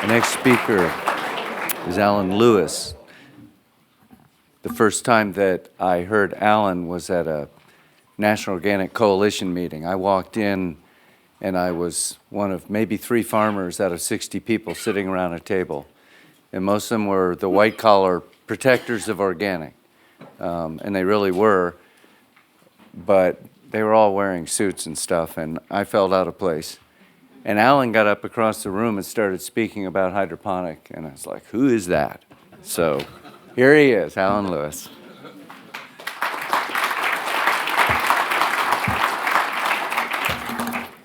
The next speaker is Alan Lewis. The first time that I heard Alan was at a National Organic Coalition meeting. I walked in and I was one of maybe 3 farmers out of 60 people sitting around a table. And most of them were the white-collar protectors of organic. And they really were. But they were all wearing suits and stuff, and I felt out of place. And Alan got up across the room and started speaking about hydroponic, and I was like, who is that? So here he is, Alan Lewis.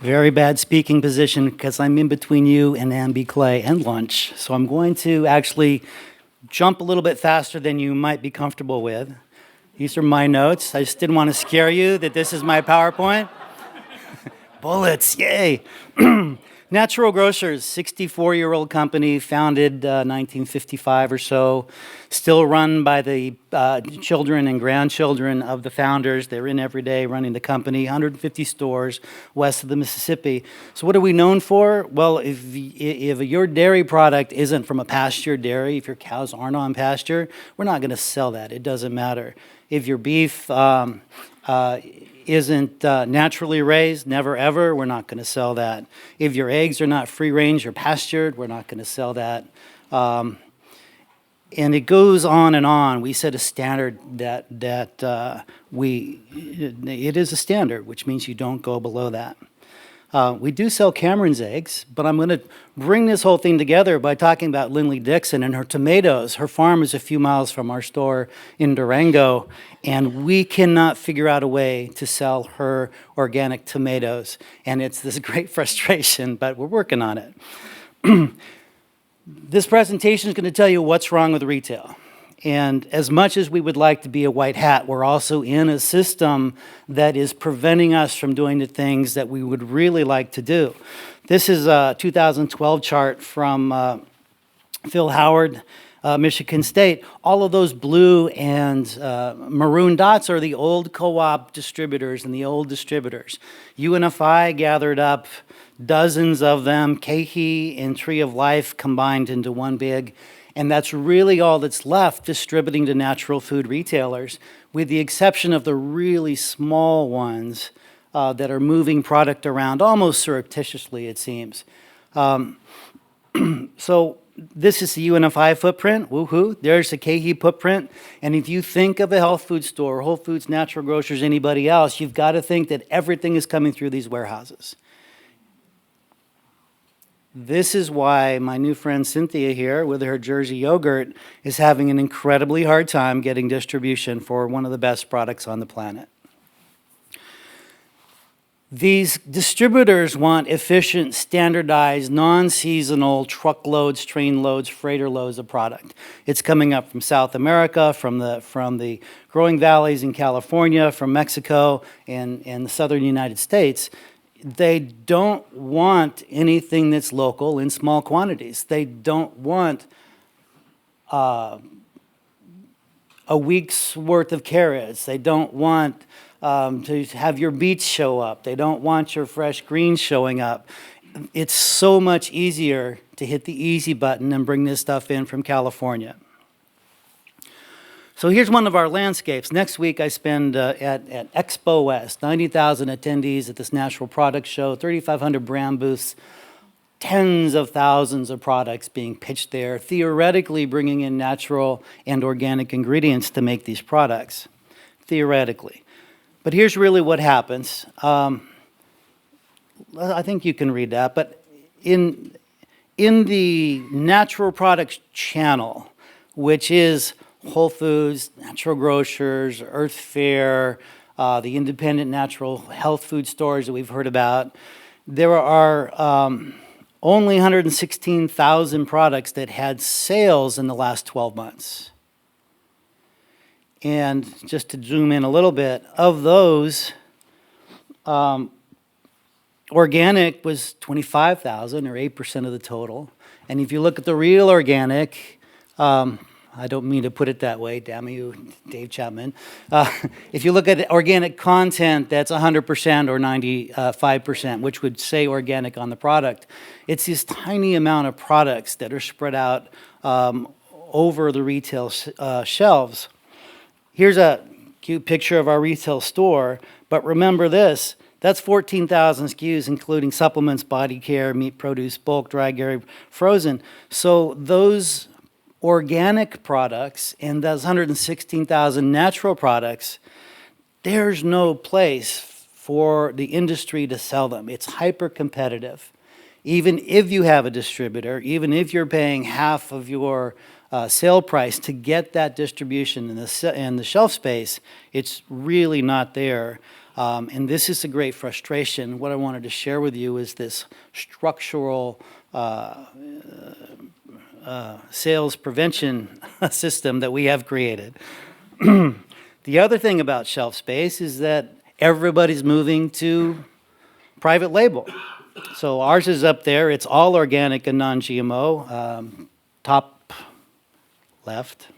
Very bad speaking position because I'm in between you and Amby Clay and lunch. So I'm going to actually jump a little bit faster than you might be comfortable with. These are my notes. I just didn't want to scare you that this is my PowerPoint. Bullets, yay. Natural Grocers, 64-year-old company, founded 1955 or so, still run by the children and grandchildren of the founders. They're in every day running the company, 150 stores west of the Mississippi. So what are we known for? Well, if your dairy product isn't from a pasture dairy, if your cows aren't on pasture, we're not going to sell that. It doesn't matter. If your beef isn't naturally raised, never ever, we're not going to sell that. If your eggs are not free range or pastured, we're not going to sell that. And it goes on and on. We set a standard it is a standard, which means you don't go below that. We do sell Cameron's eggs, but I'm going to bring this whole thing together by talking about Lindley Dixon and her tomatoes. Her farm is a few miles from our store in Durango, and we cannot figure out a way to sell her organic tomatoes. And it's this great frustration, but we're working on it. This presentation is going to tell you what's wrong with retail. And as much as we would like to be a white hat, we're also in a system that is preventing us from doing the things that we would really like to do. This is a 2012 chart from Phil Howard, Michigan State. All of those blue and maroon dots are the old co-op distributors and the old distributors. UNFI gathered up dozens of them, KeHE and Tree of Life combined into one big. And that's really all that's left distributing to natural food retailers, with the exception of the really small ones that are moving product around almost surreptitiously, it seems. So this is the UNFI footprint, woohoo. There's the KeHE footprint. And if you think of a health food store, Whole Foods, Natural Grocers, anybody else, you've got to think that everything is coming through these warehouses. This is why my new friend Cynthia here with her Jersey yogurt is having an incredibly hard time getting distribution for one of the best products on the planet. These distributors want efficient, standardized, non-seasonal truckloads, train loads, freighter loads of product. It's coming up from South America, from the growing valleys in California, from Mexico, and the southern United States. They don't want anything that's local in small quantities. They don't want a week's worth of carrots. They don't want to have your beets show up. They don't want your fresh greens showing up. It's so much easier to hit the easy button and bring this stuff in from California. So here's one of our landscapes. Next week I spend at Expo West, 90,000 attendees at this natural product show, 3,500 brand booths, tens of thousands of products being pitched there, theoretically bringing in natural and organic ingredients to make these products, theoretically. But here's really what happens. I think you can read that, but in the natural products channel, which is Whole Foods, Natural Grocers, Earth Fare, the independent natural health food stores that we've heard about, there are only 116,000 products that had sales in the last 12 months. And just to zoom in a little bit, of those, organic was 25,000 or 8% of the total. And if you look at the Real Organic, I don't mean to put it that way, damn you, Dave Chapman. If you look at organic content, that's 100% or 95%, which would say organic on the product. It's this tiny amount of products that are spread out over the retail shelves. Here's a cute picture of our retail store, but remember this, that's 14,000 SKUs, including supplements, body care, meat, produce, bulk, dry, dairy, frozen. So those organic products and those 116,000 natural products, there's no place for the industry to sell them. It's hyper competitive. Even if you have a distributor, even if you're paying half of your sale price to get that distribution in the shelf space, it's really not there. And this is a great frustration. What I wanted to share with you is this structural sales prevention system that we have created. The other thing about shelf space is that everybody's moving to private label. So ours is up there. It's all organic and non-GMO. Top left.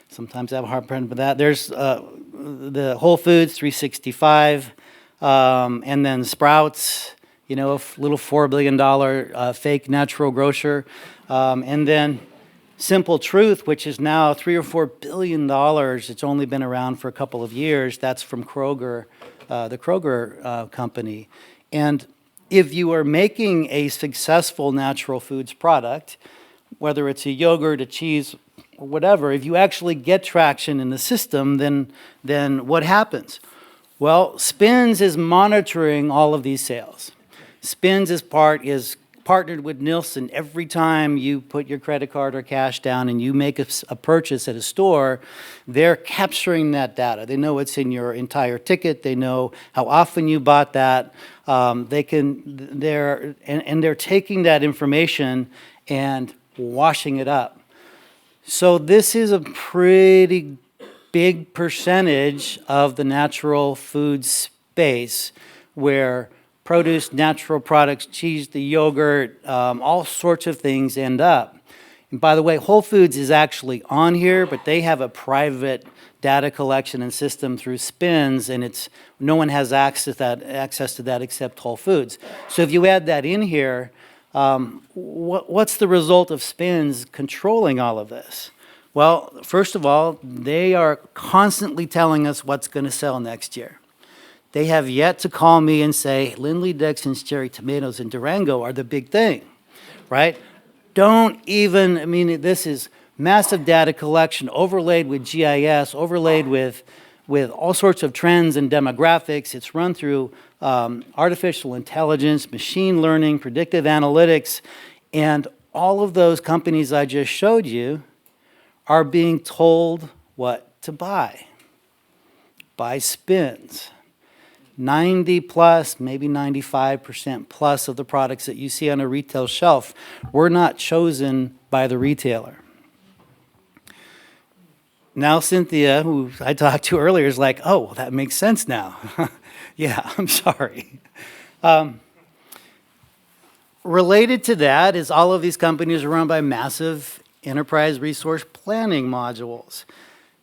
Sometimes I have a hard time with that. There's the Whole Foods 365, and then Sprouts, you know, a little $4 billion fake natural grocer, and then Simple Truth, which is now $3 or $4 billion. It's only been around for a couple of years. That's from Kroger, the Kroger company. And if you are making a successful natural foods product, whether it's a yogurt, a cheese, or whatever, if you actually get traction in the system, then what happens? Well, Spins is monitoring all of these sales. Spins is partnered with Nielsen. Every time you put your credit card or cash down and you make a purchase at a store, they're capturing that data. They know what's in your entire ticket. They know how often you bought that. They're taking that information and washing it up. So this is a pretty big percentage of the natural food space where produce, natural products, cheese, the yogurt, all sorts of things end up. And by the way, Whole Foods is actually on here, but they have a private data collection and system through Spins, and no one has access to that except Whole Foods. So if you add that in here, what's the result of Spins controlling all of this? Well, first of all, they are constantly telling us what's going to sell next year. They have yet to call me and say, Lindley Dixon's cherry tomatoes in Durango are the big thing, right? This is massive data collection overlaid with GIS, overlaid with all sorts of trends and demographics. It's run through artificial intelligence, machine learning, predictive analytics, and all of those companies I just showed you are being told what to buy by Spins. 90 plus, maybe 95% plus of the products that you see on a retail shelf were not chosen by the retailer. Now Cynthia, who I talked to earlier, is like, oh, well, that makes sense now. Yeah, I'm sorry. Related to that is all of these companies are run by massive enterprise resource planning modules.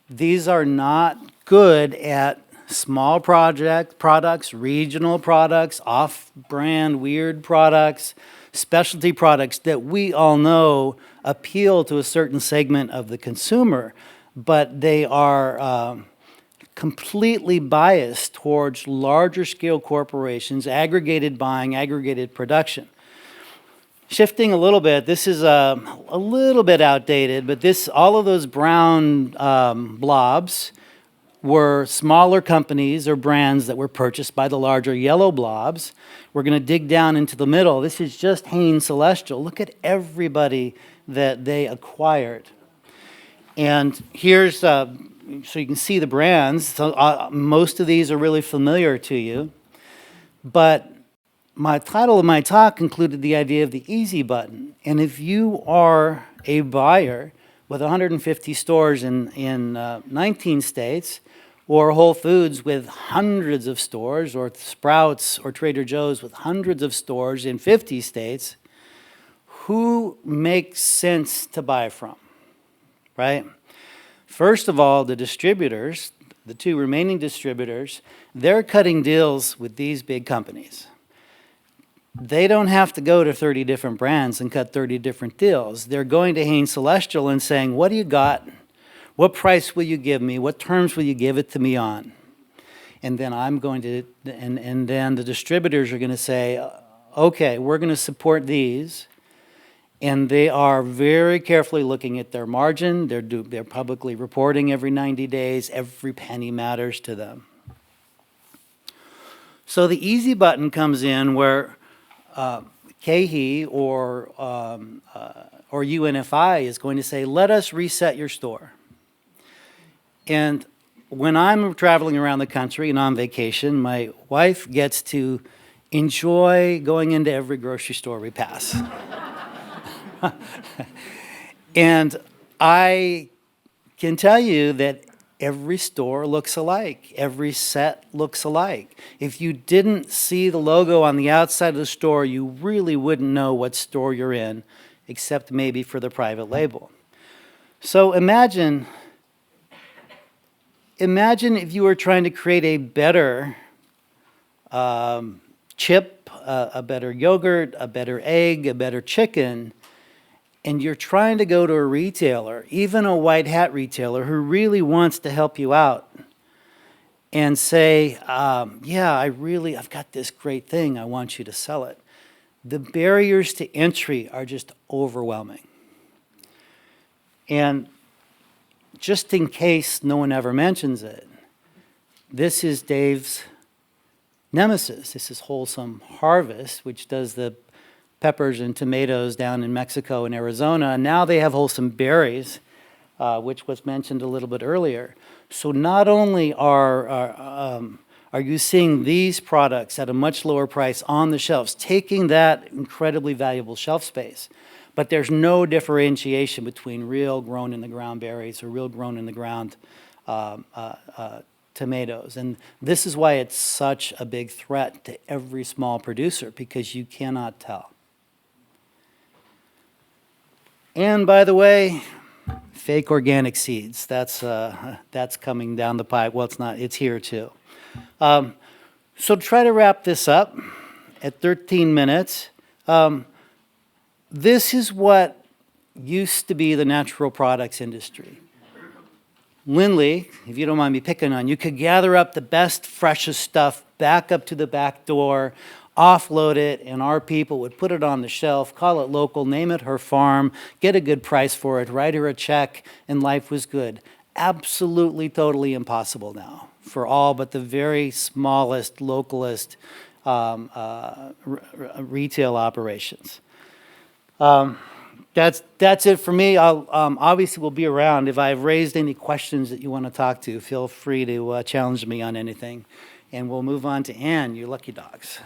These are not good at small products, regional products, off-brand weird products, specialty products that we all know appeal to a certain segment of the consumer, but they are completely biased towards larger scale corporations, aggregated buying, aggregated production. Shifting a little bit, this is a little bit outdated, but all of those brown blobs were smaller companies or brands that were purchased by the larger yellow blobs. We're going to dig down into the middle. This is just Hain Celestial. Look at everybody that they acquired. And here's, so you can see the brands. So, most of these are really familiar to you. But my title of my talk included the idea of the easy button. And if you are a buyer with 150 stores in 19 states, or Whole Foods with hundreds of stores, or Sprouts or Trader Joe's with hundreds of stores in 50 states, who makes sense to buy from, right? First of all, the distributors, the two remaining distributors, they're cutting deals with these big companies. They don't have to go to 30 different brands and cut 30 different deals. They're going to Hain Celestial and saying, what do you got? What price will you give me? What terms will you give it to me on? And then and then the distributors are going to say, okay, we're going to support these. And they are very carefully looking at their margin. They're publicly reporting every 90 days. Every penny matters to them. So the easy button comes in where KeHE or UNFI is going to say, let us reset your store. And when I'm traveling around the country and on vacation, my wife gets to enjoy going into every grocery store we pass. And I can tell you that every store looks alike. Every set looks alike. If you didn't see the logo on the outside of the store, you really wouldn't know what store you're in, except maybe for the private label. So imagine if you were trying to create a better chip, a better yogurt, a better egg, a better chicken, and you're trying to go to a retailer, even a white hat retailer who really wants to help you out and say, yeah, I've got this great thing, I want you to sell it. The barriers to entry are just overwhelming. And just in case no one ever mentions it, this is Dave's nemesis. This is Wholesome Harvest, which does the peppers and tomatoes down in Mexico and Arizona. And now they have Wholesome Berries, which was mentioned a little bit earlier. So not only are you seeing these products at a much lower price on the shelves, taking that incredibly valuable shelf space, but there's no differentiation between real grown in the ground berries or real grown in the ground tomatoes. And this is why it's such a big threat to every small producer, because you cannot tell. And by the way, fake organic seeds, that's coming down the pipe. Well, it's not, it's here too. So to try to wrap this up at 13 minutes, this is what used to be the natural products industry. Lindley, if you don't mind me picking on you, could gather up the best, freshest stuff, back up to the back door, offload it, and our people would put it on the shelf, call it local, name it her farm, get a good price for it, write her a check, and life was good. Absolutely, totally impossible now for all but the very smallest, localist retail operations. That's it for me. I'll obviously will be around. If I've raised any questions that you want to talk to, feel free to challenge me on anything. And we'll move on to Ann, you lucky dogs.